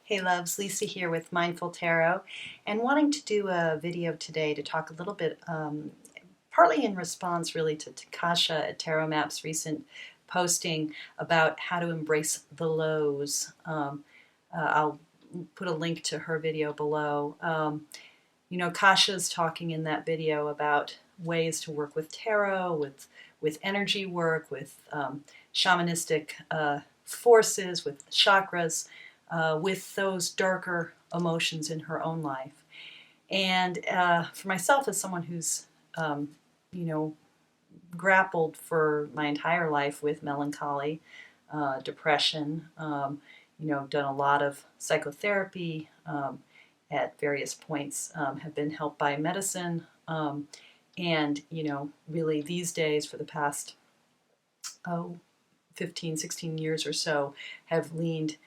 Hey loves, Lisa here with Mindful Tarot, and wanting to do a video today to talk a little bit, partly in response really to Takasha at Tarot Map's recent posting about how to embrace the lows. I'll put a link to her video below. Kasha's talking in that video about ways to work with tarot, with energy work, with shamanistic forces, with chakras, with those darker emotions in her own life. And for myself, as someone who's, you know, grappled for my entire life with melancholy, depression, done a lot of psychotherapy at various points, have been helped by medicine, and, really these days for the past, 15, 16 years or so, have leaned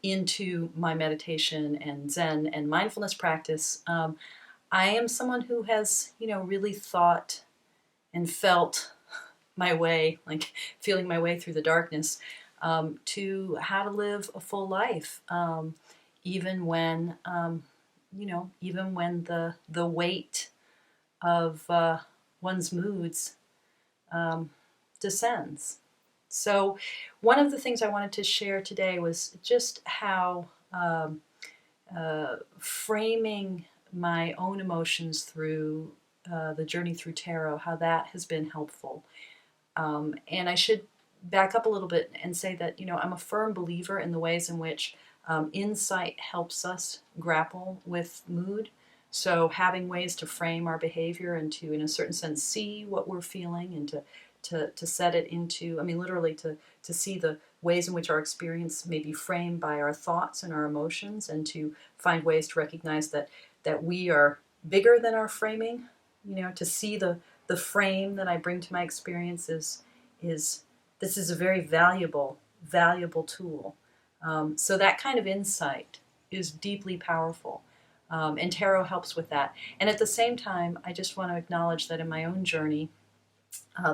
into my meditation and Zen and mindfulness practice. I am someone who has, really thought and felt my way, like feeling my way through the darkness, to how to live a full life, even when, even when the weight of one's moods descends. So one of the things I wanted to share today was just how framing my own emotions through the journey through tarot, how that has been helpful. And I should back up a little bit and say that, I'm a firm believer in the ways in which insight helps us grapple with mood. So having ways to frame our behavior and to, in a certain sense, see what we're feeling and to set it into, literally to see the ways in which our experience may be framed by our thoughts and our emotions, and to find ways to recognize that we are bigger than our framing, to see the frame that I bring to my experience is this is a very valuable tool. So that kind of insight is deeply powerful. And tarot helps with that. And at the same time, I just want to acknowledge that in my own journey,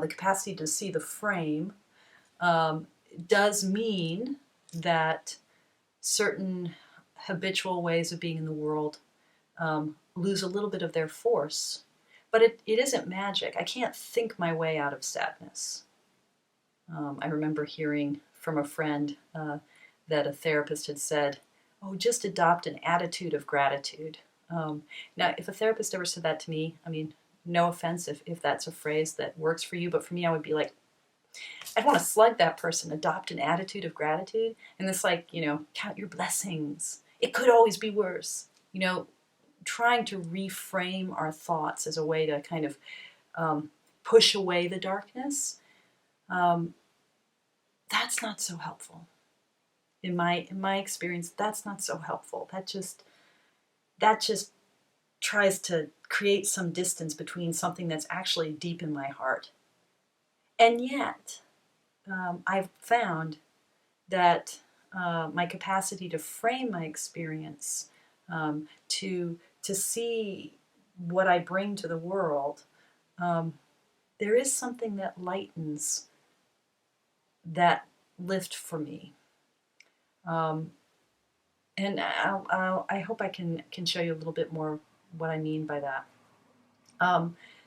the capacity to see the frame does mean that certain habitual ways of being in the world lose a little bit of their force. But it isn't magic. I can't think my way out of sadness. I remember hearing from a friend that a therapist had said, "Oh, just adopt an attitude of gratitude." Now, if a therapist ever said that to me, no offense if that's a phrase that works for you, but for me, I would be like, I'd want to slug that person. Adopt an attitude of gratitude. And it's like, count your blessings. It could always be worse. Trying to reframe our thoughts as a way to kind of push away the darkness, that's not so helpful. In my experience, that's not so helpful. That just tries to create some distance between something that's actually deep in my heart. And yet, I've found that my capacity to frame my experience, to see what I bring to the world, there is something that lightens that lift for me. And I hope I can show you a little bit more what I mean by that.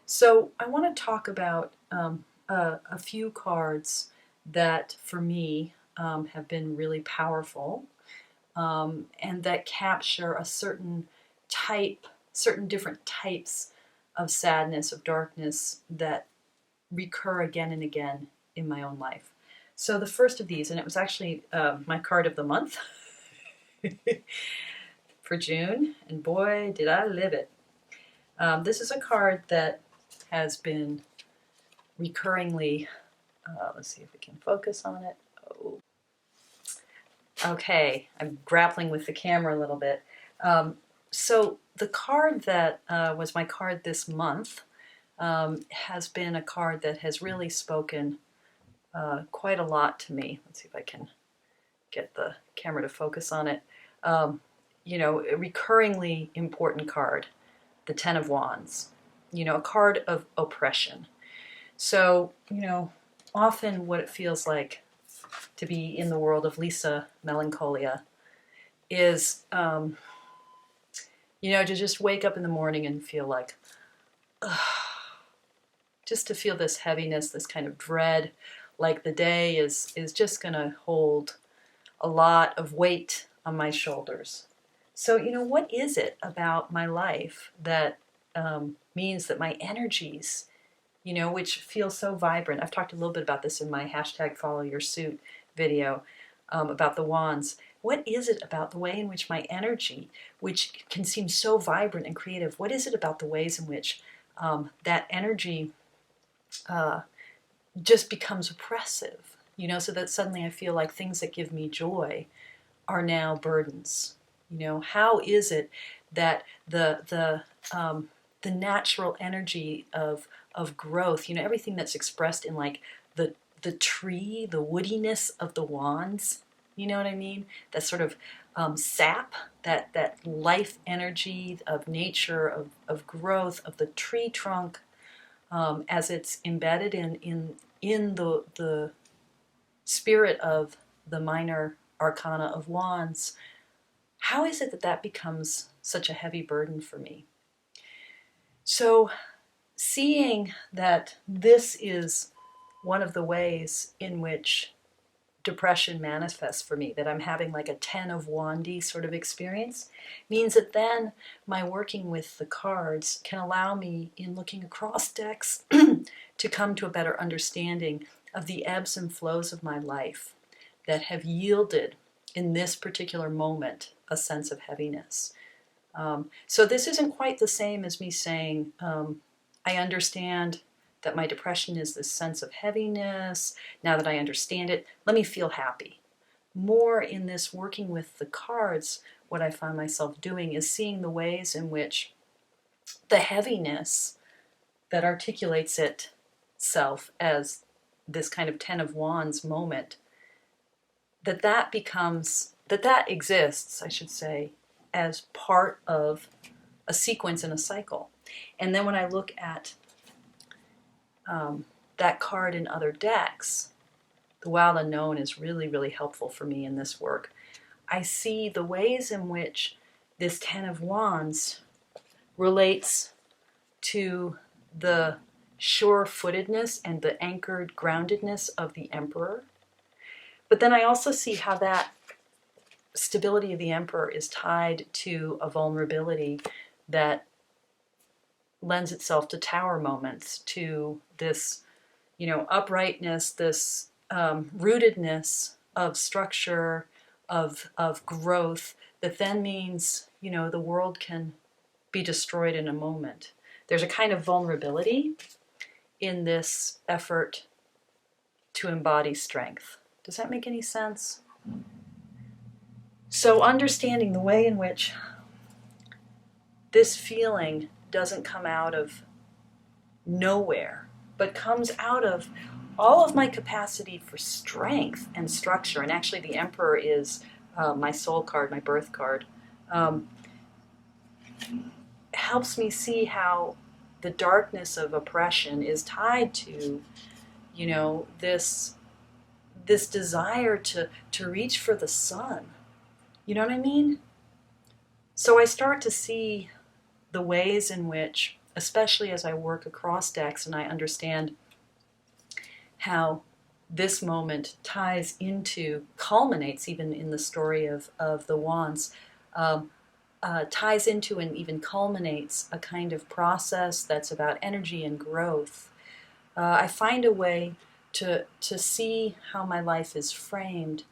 So I want to talk about a few cards that for me have been really powerful, and that capture a certain different types of sadness, of darkness that recur again and again in my own life. So the first of these, and it was actually my card of the month for June, and boy, did I live it. This is a card that has been recurringly, let's see if we can focus on it. Oh. Okay, I'm grappling with the camera a little bit. So the card that was my card this month has been a card that has really spoken quite a lot to me. Let's see if I can get the camera to focus on it. A recurringly important card, the Ten of Wands. A card of oppression. So, often what it feels like to be in the world of Lisa Melancholia is, to just wake up in the morning and feel like, ugh, just to feel this heaviness, this kind of dread, like the day is just going to hold a lot of weight on my shoulders. So, what is it about my life that means that my energies, which feel so vibrant. I've talked a little bit about this in my #FollowYourSuit video about the wands. What is it about the way in which my energy, which can seem so vibrant and creative, what is it about the ways in which that energy just becomes oppressive? So that suddenly I feel like things that give me joy are now burdens. How is it that the natural energy of growth, everything that's expressed in like the tree, the woodiness of the wands, you know what I mean? That sort of sap, that life energy of nature, of growth, of the tree trunk, as it's embedded in the spirit of the minor arcana of wands. How is it that that becomes such a heavy burden for me? So seeing that this is one of the ways in which depression manifests for me, that I'm having like a 10 of wandy sort of experience, means that then my working with the cards can allow me, in looking across decks, to come to a better understanding of the ebbs and flows of my life that have yielded in this particular moment a sense of heaviness. So this isn't quite the same as me saying, I understand that my depression is this sense of heaviness. Now that I understand it, let me feel happy. More in this working with the cards, what I find myself doing is seeing the ways in which the heaviness that articulates itself as this kind of 10 of wands moment, that exists, I should say, as part of a sequence and a cycle. And then when I look at that card in other decks, the Wild Unknown is really, really helpful for me in this work. I see the ways in which this 10 of wands relates to the sure-footedness and the anchored groundedness of the Emperor. But then I also see how that stability of the Emperor is tied to a vulnerability that lends itself to tower moments, to this, uprightness, this rootedness of structure, of growth, that then means, the world can be destroyed in a moment. There's a kind of vulnerability in this effort to embody strength. Does that make any sense? So understanding the way in which this feeling doesn't come out of nowhere, but comes out of all of my capacity for strength and structure. And actually the Emperor is my soul card, my birth card. Helps me see how the darkness of oppression is tied to, this desire to reach for the sun. You know what I mean? So I start to see the ways in which, especially as I work across decks and I understand how this moment ties into, culminates even in the story of the wands, ties into and even culminates a kind of process that's about energy and growth. I find a way to see how my life is framed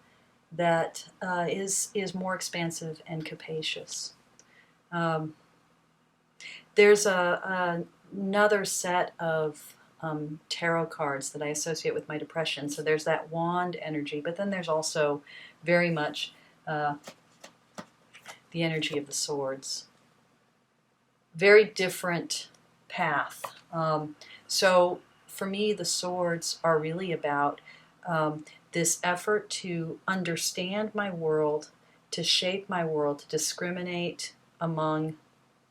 that is more expansive and capacious. There's another set of tarot cards that I associate with my depression. So there's that wand energy, but then there's also very much the energy of the swords. Very different path. So for me, the swords are really about this effort to understand my world, to shape my world, to discriminate among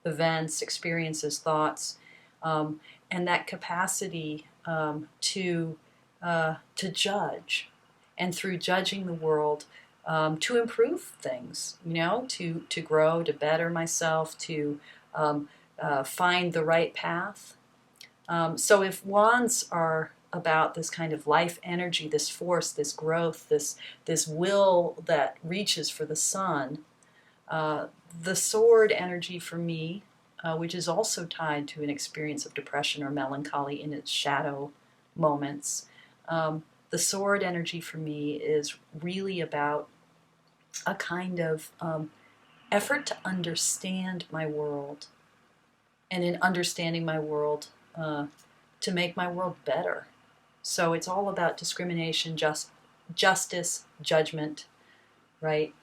events, experiences, thoughts, and that capacity to judge. And through judging the world, to improve things, to grow, to better myself, to find the right path. So if wands are about this kind of life energy, this force, this growth, this will that reaches for the sun, the sword energy for me, which is also tied to an experience of depression or melancholy in its shadow moments, the sword energy for me is really about a kind of effort to understand my world, and in understanding my world, to make my world better. So it's all about discrimination, justice, judgment, right?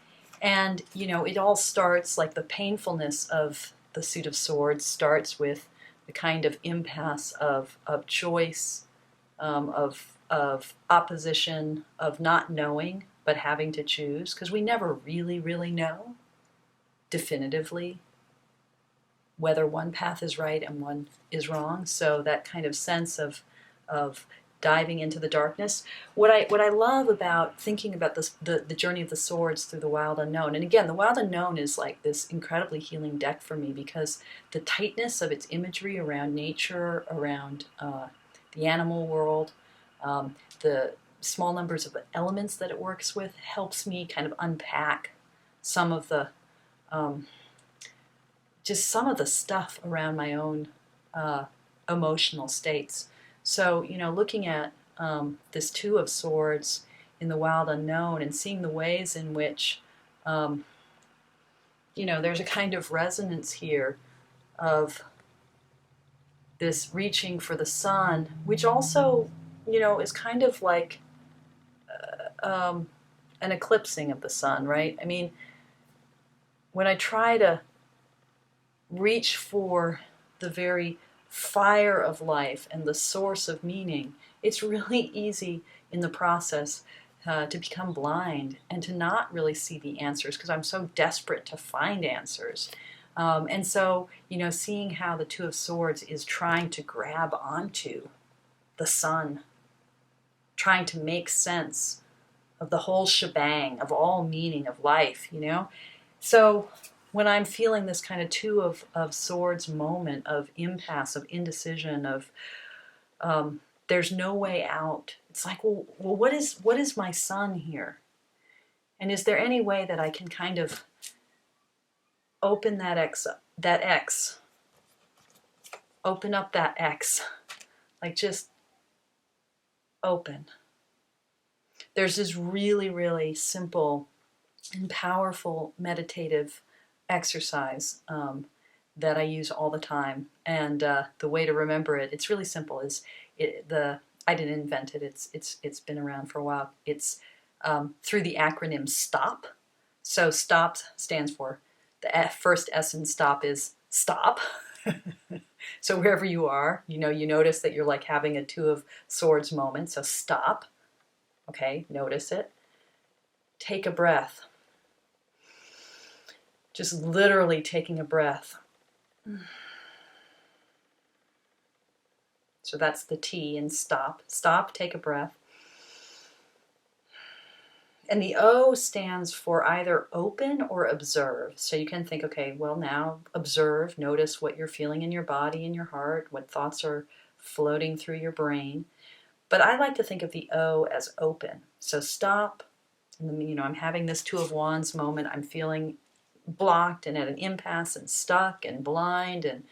And, it all starts, like the painfulness of the Suit of Swords starts with the kind of impasse of choice, of opposition, of not knowing, but having to choose, because we never really, really know definitively whether one path is right and one is wrong. So that kind of sense of diving into the darkness. What I love about thinking about this, the journey of the swords through the wild unknown, and again, the wild unknown is like this incredibly healing deck for me, because the tightness of its imagery around nature, around the animal world, the small numbers of elements that it works with, helps me kind of unpack some of the just some of the stuff around my own emotional states. So, looking at this Two of Swords in the wild unknown and seeing the ways in which, there's a kind of resonance here of this reaching for the sun, which also, is kind of like an eclipsing of the sun, right? I mean, when I try to reach for the very fire of life and the source of meaning, it's really easy in the process to become blind and to not really see the answers, because I'm so desperate to find answers. And so, seeing how the Two of Swords is trying to grab onto the sun, trying to make sense of the whole shebang, of all meaning of life, So when I'm feeling this kind of Two of Swords moment of impasse, of indecision, of there's no way out, it's like, well, what is my sun here? And is there any way that I can kind of open that X, open up that X, like just open. There's this really, really simple and powerful meditative exercise that I use all the time, and the way to remember it, it's really simple. I didn't invent it. It's been around for a while. It's through the acronym STOP. So STOP stands for, the first S in STOP is stop. So wherever you are, you notice that you're like having a Two of Swords moment. So stop. Okay, notice it. Take a breath. Just literally taking a breath. So that's the T in stop. Stop, take a breath. And the O stands for either open or observe. So you can think, okay, well now observe, notice what you're feeling in your body, in your heart, what thoughts are floating through your brain. But I like to think of the O as open. So stop, and then, I'm having this Two of Wands moment. I'm feeling blocked and at an impasse and stuck and blind and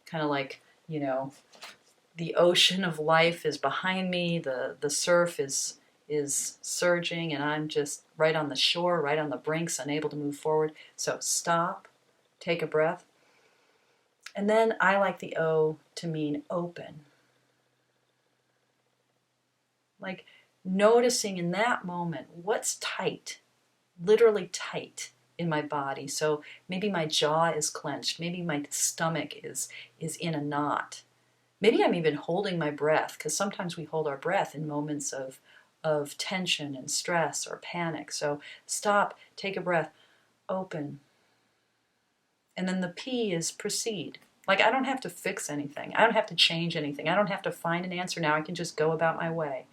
kind of like, the ocean of life is behind me, the surf is surging, and I'm just right on the shore, right on the brinks, unable to move forward. So stop, take a breath. And then I like the O to mean open. Like noticing in that moment what's tight, literally tight in my body. So maybe my jaw is clenched, maybe my stomach is in a knot. Maybe I'm even holding my breath, because sometimes we hold our breath in moments of tension and stress or panic. So stop, take a breath, open. And then the P is proceed. Like I don't have to fix anything. I don't have to change anything. I don't have to find an answer now. I can just go about my way.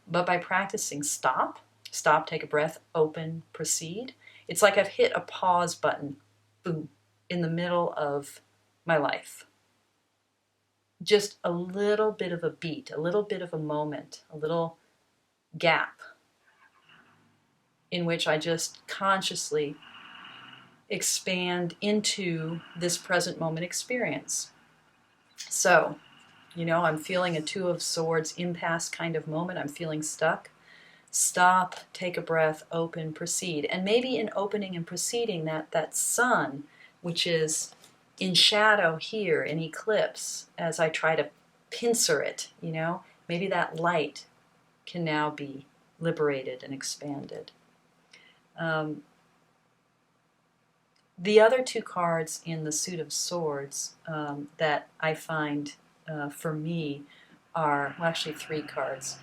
But by practicing stop, Stop, take a breath, open, proceed. It's like I've hit a pause button, boom, in the middle of my life. Just a little bit of a beat, a little bit of a moment, a little gap in which I just consciously expand into this present moment experience. So, I'm feeling a Two of Swords impasse kind of moment. I'm feeling stuck. Stop, take a breath, open, proceed. And maybe in opening and proceeding, that sun, which is in shadow here, in eclipse, as I try to pincer it, maybe that light can now be liberated and expanded. The other two cards in the Suit of Swords that I find for me are, well, actually three cards.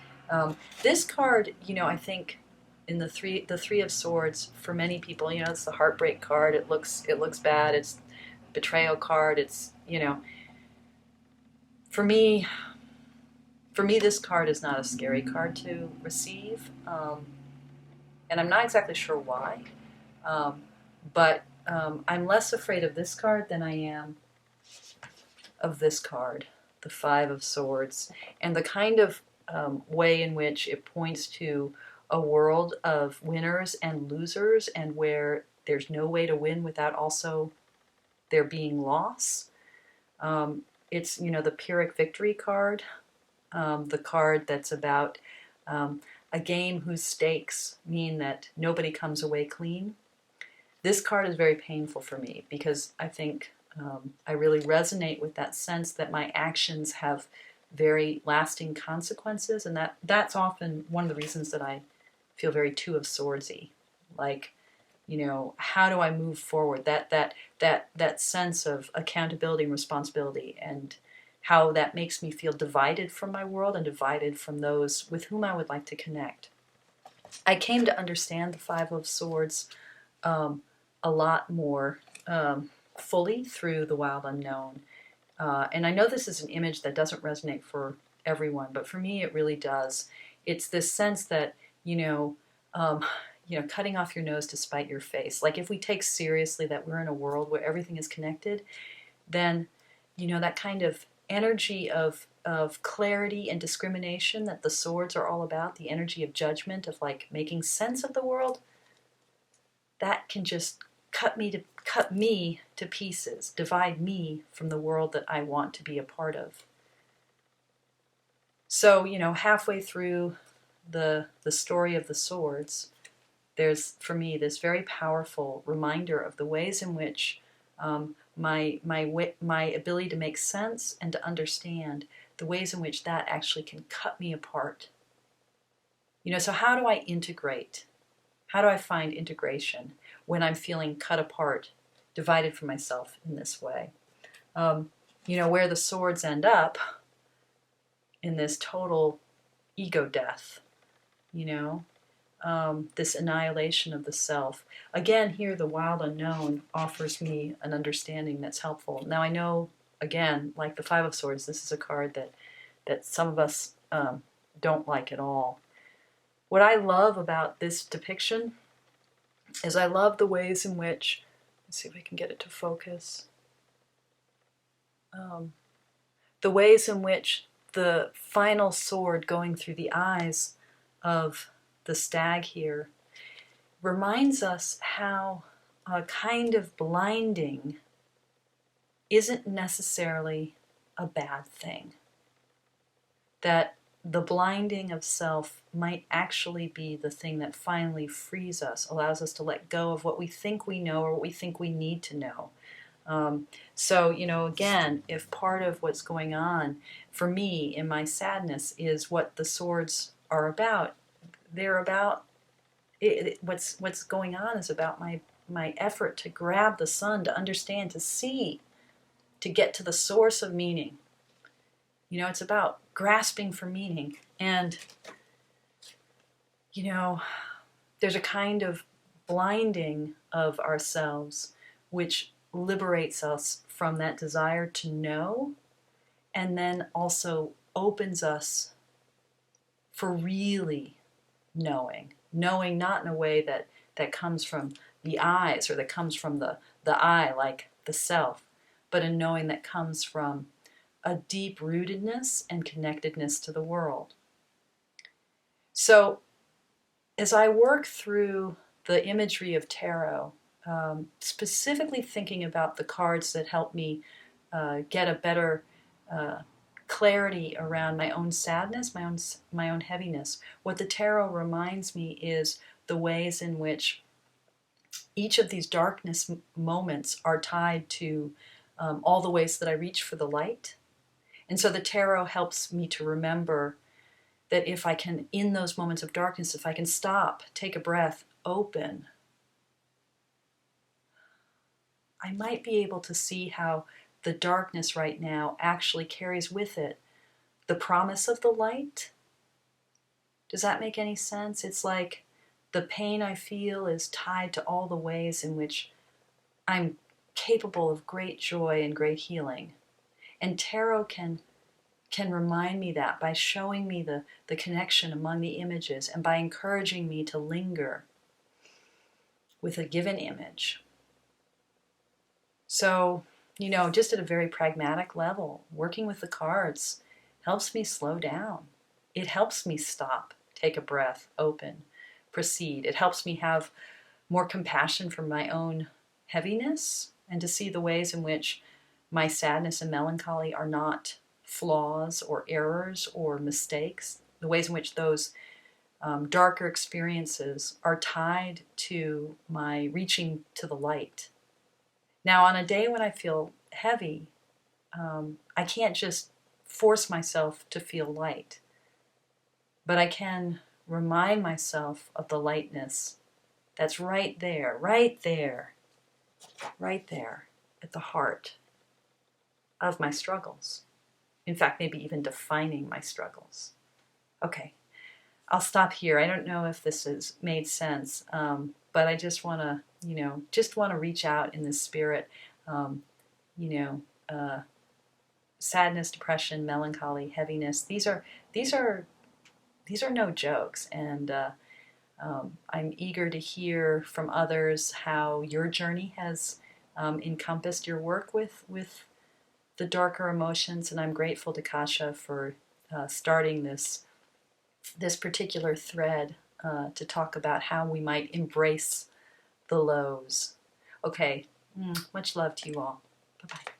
This card, I think in the three of Swords, for many people, it's the heartbreak card. It looks bad. It's betrayal card. It's, for me, this card is not a scary card to receive, and I'm not exactly sure why, but I'm less afraid of this card than I am of this card, the Five of Swords, and the kind of way in which it points to a world of winners and losers, and where there's no way to win without also there being loss. It's, the Pyrrhic Victory card, the card that's about a game whose stakes mean that nobody comes away clean. This card is very painful for me because I think I really resonate with that sense that my actions have very lasting consequences, and that's often one of the reasons that I feel very Two of Swordsy. Like, how do I move forward? That sense of accountability and responsibility, and how that makes me feel divided from my world and divided from those with whom I would like to connect. I came to understand the Five of Swords a lot more fully through The Wild Unknown. And I know this is an image that doesn't resonate for everyone, but for me it really does. It's this sense that, cutting off your nose to spite your face. Like, if we take seriously that we're in a world where everything is connected, then, that kind of energy of clarity and discrimination that the swords are all about, the energy of judgment, of like making sense of the world, that can just cut me to pieces, divide me from the world that I want to be a part of. So, halfway through the story of the swords, there's, for me, this very powerful reminder of the ways in which my ability to make sense and to understand, the ways in which that actually can cut me apart. So how do I integrate? How do I find integration when I'm feeling cut apart, divided from myself in this way? Where the swords end up in this total ego death, this annihilation of the self. Again, here the Wild Unknown offers me an understanding that's helpful. Now I know, again, like the Five of Swords, this is a card that some of us don't like at all. What I love about this depiction is I love the ways in which, let's see if I can get it to focus, the ways in which the final sword going through the eyes of the stag here reminds us how a kind of blinding isn't necessarily a bad thing. That the blinding of self might actually be the thing that finally frees us, allows us to let go of what we think we know or what we think we need to know. So, again, if part of what's going on for me in my sadness is what the swords are about, they're about, what's going on is about my effort to grab the sun, to understand, to see, to get to the source of meaning. It's about grasping for meaning. And, there's a kind of blinding of ourselves which liberates us from that desire to know, and then also opens us for really knowing. knowing not in a way that comes from the eyes or that comes from the I, like the self, but a knowing that comes from a deep rootedness and connectedness to the world. So as I work through the imagery of tarot, specifically thinking about the cards that help me get a better clarity around my own sadness, my own heaviness. What the tarot reminds me is the ways in which each of these darkness moments are tied to all the ways that I reach for the light. And so the tarot helps me to remember that if I can, in those moments of darkness, if I can stop, take a breath, open, I might be able to see how the darkness right now actually carries with it the promise of the light. Does that make any sense? It's like the pain I feel is tied to all the ways in which I'm capable of great joy and great healing. And tarot can remind me that by showing me the connection among the images and by encouraging me to linger with a given image. So, just at a very pragmatic level, working with the cards helps me slow down. It helps me stop, take a breath, open, proceed. It helps me have more compassion for my own heaviness and to see the ways in which my sadness and melancholy are not flaws or errors or mistakes, the ways in which those darker experiences are tied to my reaching to the light. Now, on a day when I feel heavy, I can't just force myself to feel light, but I can remind myself of the lightness that's right there, right there, right there at the heart of my struggles. In fact, maybe even defining my struggles. Okay, I'll stop here. I don't know if this has made sense, but I just want to, reach out in this spirit. Um, you know, Sadness, depression, melancholy, heaviness. These are no jokes, and I'm eager to hear from others how your journey has encompassed your work with the darker emotions. And I'm grateful to Kasha for starting this particular thread to talk about how we might embrace the lows. Okay, much love to you all. Bye-bye.